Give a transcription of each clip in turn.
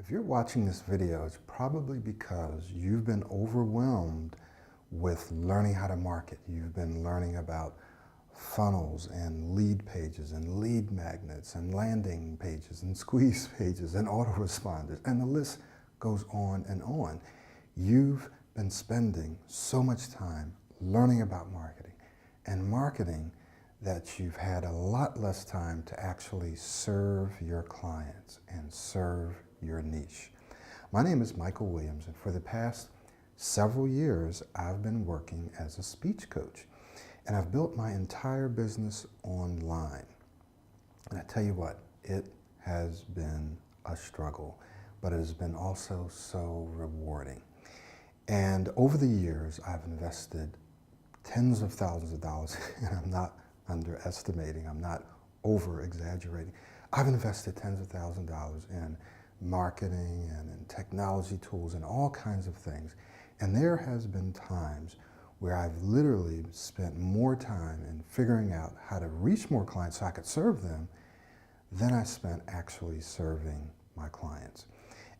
If you're watching this video, it's probably because you've been overwhelmed with learning how to market. You've been learning about funnels and lead pages and lead magnets and landing pages and squeeze pages and autoresponders, and the list goes on and on. You've been spending so much time learning about marketing that you've had a lot less time to actually serve your clients and serve your niche. My name is Michael Williams, and for the past several years, I've been working as a speech coach, and I've built my entire business online. And I tell you what, it has been a struggle, but it has been also so rewarding. And over the years, I've invested tens of thousands of dollars, and I'm not underestimating, I'm not over-exaggerating. I've invested tens of thousands of dollars in marketing and in technology tools and all kinds of things. And there has been times where I've literally spent more time in figuring out how to reach more clients so I could serve them than I spent actually serving my clients.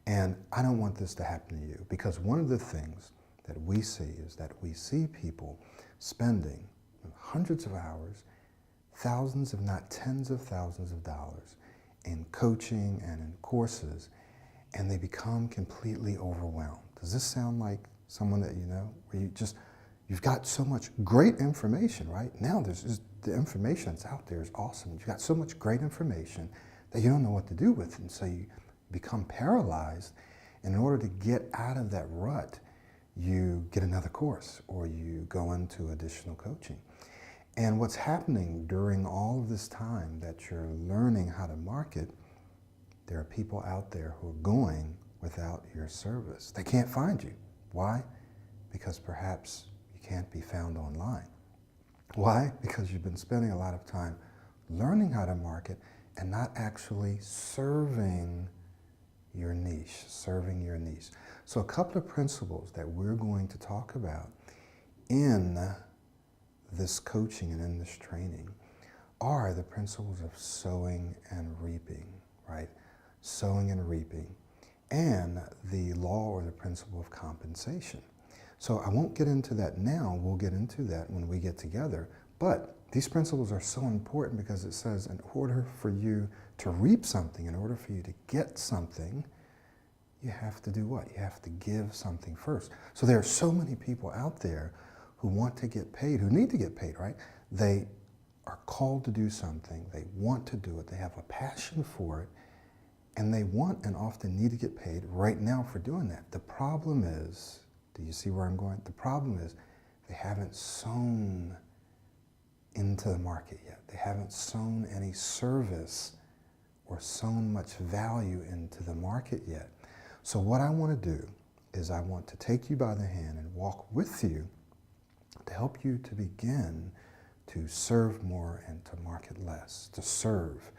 And I don't want this to happen to you, because one of the things that we see is that we see people spending hundreds of hours, thousands if not tens of thousands of dollars in coaching and in courses, and they become completely overwhelmed. Does this sound like someone that you know, where you've got so much great information, right? Now the information that's out there is awesome. You've got so much great information that you don't know what to do with it, and so you become paralyzed. And in order to get out of that rut, you get another course or you go into additional coaching. And what's happening during all of this time that you're learning how to market, there are people out there who are going without your service. They can't find you. Why? Because perhaps you can't be found online. Why? Because you've been spending a lot of time learning how to market and not actually serving your niche, So a couple of principles that we're going to talk about in this coaching and in this training are the principles of sowing and reaping, right? Sowing and reaping, and the law or the principle of compensation. So I won't get into that now, we'll get into that when we get together, but these principles are so important because it says in order for you to reap something, in order for you to get something, you have to do what? You have to give something first. So there are so many people out there who want to get paid, who need to get paid, right? They are called to do something, they want to do it, they have a passion for it, and they want and often need to get paid right now for doing that. The problem is, do you see where I'm going? The problem is they haven't sown into the market yet. They haven't sown any service or sown much value into the market yet. So what I want to do is I want to take you by the hand and walk with you to help you to begin to serve more and to market less, to serve,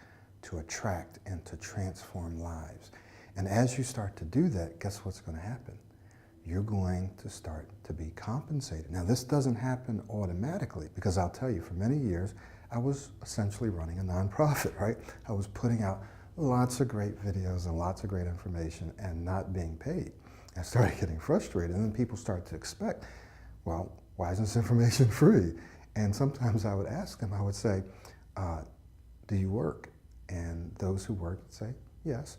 to attract, and to transform lives. And as you start to do that, guess what's going to happen? You're going to start to be compensated. Now, this doesn't happen automatically, because I'll tell you, for many years, I was essentially running a nonprofit, right? I was putting out lots of great videos and lots of great information and not being paid. I started getting frustrated, and then people start to expect, well, why isn't this information free? And sometimes I would ask them, I would say, do you work? And those who work would say, yes.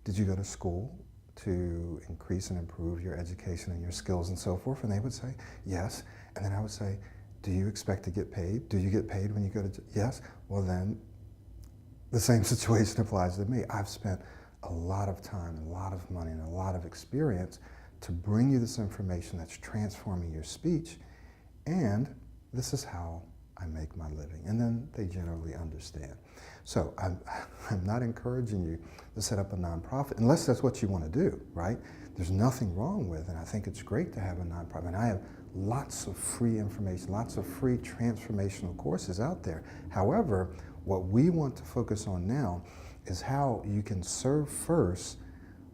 Did you go to school to increase and improve your education and your skills and so forth? And they would say, yes. And then I would say, do you expect to get paid? Do you get paid when you go to, yes? Well then, the same situation applies to me. I've spent a lot of time, a lot of money, and a lot of experience to bring you this information that's transforming your speech, and this is how I make my living. And then they generally understand. So I'm not encouraging you to set up a nonprofit, unless that's what you want to do, right? There's nothing wrong with it, and I think it's great to have a nonprofit. And I have lots of free information, lots of free transformational courses out there. However, what we want to focus on now is how you can serve first,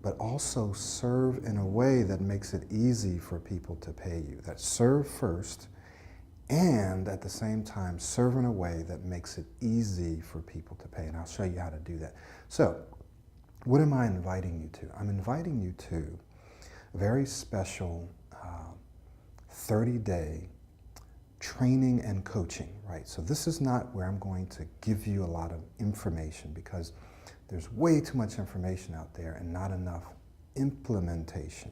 but also serve in a way that makes it easy for people to pay you. That serve first, and at the same time serve in a way that makes it easy for people to pay. And I'll show you how to do that. So what am I inviting you to? I'm inviting you to a very special 30-day training and coaching, right? So this is not where I'm going to give you a lot of information, because there's way too much information out there and not enough implementation.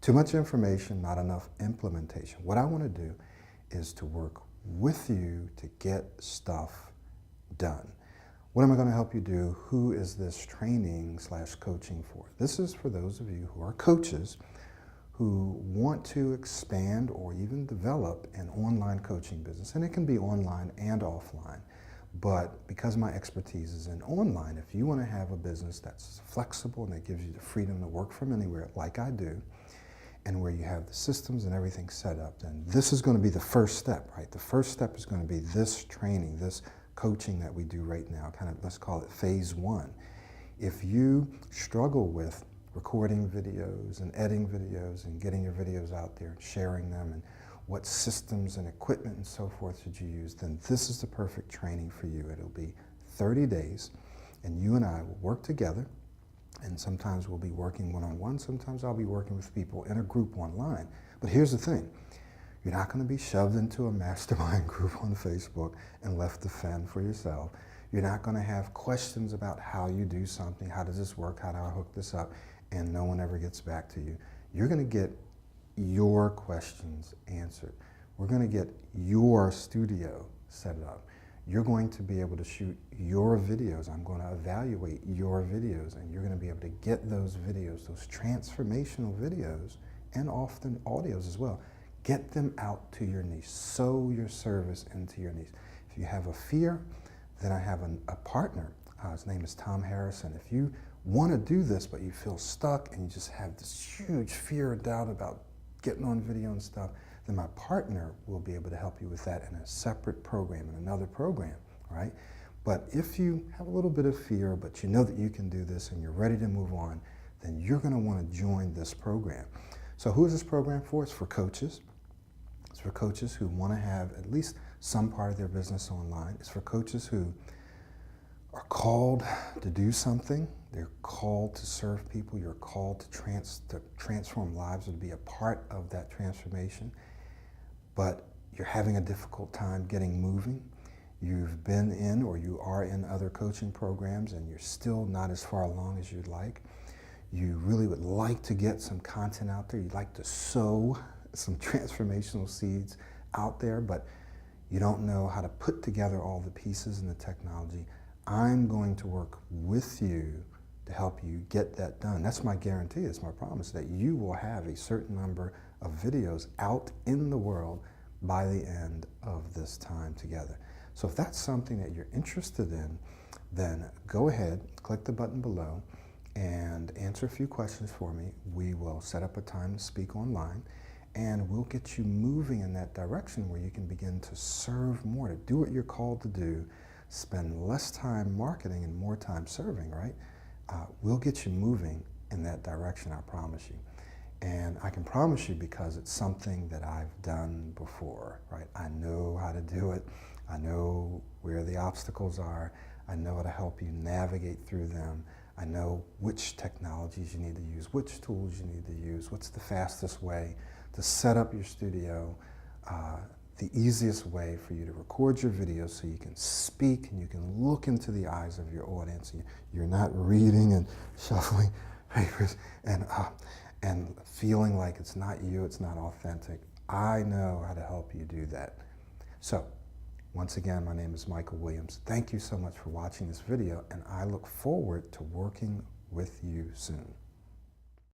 Too much information, not enough implementation. What I want to do is to work with you to get stuff done. What am I going to help you do? Who is this training/coaching for? This is for those of you who are coaches who want to expand or even develop an online coaching business. And it can be online and offline. But because my expertise is in online, if you want to have a business that's flexible and that gives you the freedom to work from anywhere like I do, and where you have the systems and everything set up, then this is going to be the first step, right? The first step is going to be this training, this coaching that we do right now, kind of, let's call it phase one. If you struggle with recording videos and editing videos and getting your videos out there and sharing them, and what systems and equipment and so forth should you use, then this is the perfect training for you. It'll be 30 days, and you and I will work together, and sometimes we'll be working one-on-one, sometimes I'll be working with people in a group online. But here's the thing, you're not going to be shoved into a mastermind group on Facebook and left to fend for yourself. You're not going to have questions about how you do something, how does this work, how do I hook this up, and no one ever gets back to you. You're going to get your questions answered. We're going to get your studio set up. You're going to be able to shoot your videos. I'm going to evaluate your videos, and you're going to be able to get those videos, those transformational videos, and often audios as well. Get them out to your niche. Sow your service into your niche. If you have a fear, then I have a partner. His name is Tom Harrison. If you want to do this, but you feel stuck and you just have this huge fear or doubt about getting on video and stuff, then my partner will be able to help you with that in a separate program, in another program, right? But if you have a little bit of fear, but you know that you can do this and you're ready to move on, then you're going to want to join this program. So who is this program for? It's for coaches. It's for coaches who want to have at least some part of their business online. It's for coaches who are called to do something. They're called to serve people. You're called to transform lives or to be a part of that transformation. But you're having a difficult time getting moving. You've been in or you are in other coaching programs and you're still not as far along as you'd like. You really would like to get some content out there. You'd like to sow some transformational seeds out there, but you don't know how to put together all the pieces and the technology. I'm going to work with you to help you get that done. That's my guarantee, it's my promise, that you will have a certain number of videos out in the world by the end of this time together. So if that's something that you're interested in, then go ahead, click the button below, and answer a few questions for me. We will set up a time to speak online, and we'll get you moving in that direction where you can begin to serve more, to do what you're called to do, spend less time marketing and more time serving, right? We'll get you moving in that direction, I promise you. And I can promise you because it's something that I've done before, right? I know how to do it. I know where the obstacles are. I know how to help you navigate through them. I know which technologies you need to use, which tools you need to use, what's the fastest way to set up your studio, the easiest way for you to record your videos so you can speak and you can look into the eyes of your audience. You're not reading and shuffling papers and feeling like it's not you, it's not authentic. I know how to help you do that. So, once again, my name is Michael Williams. Thank you so much for watching this video, and I look forward to working with you soon.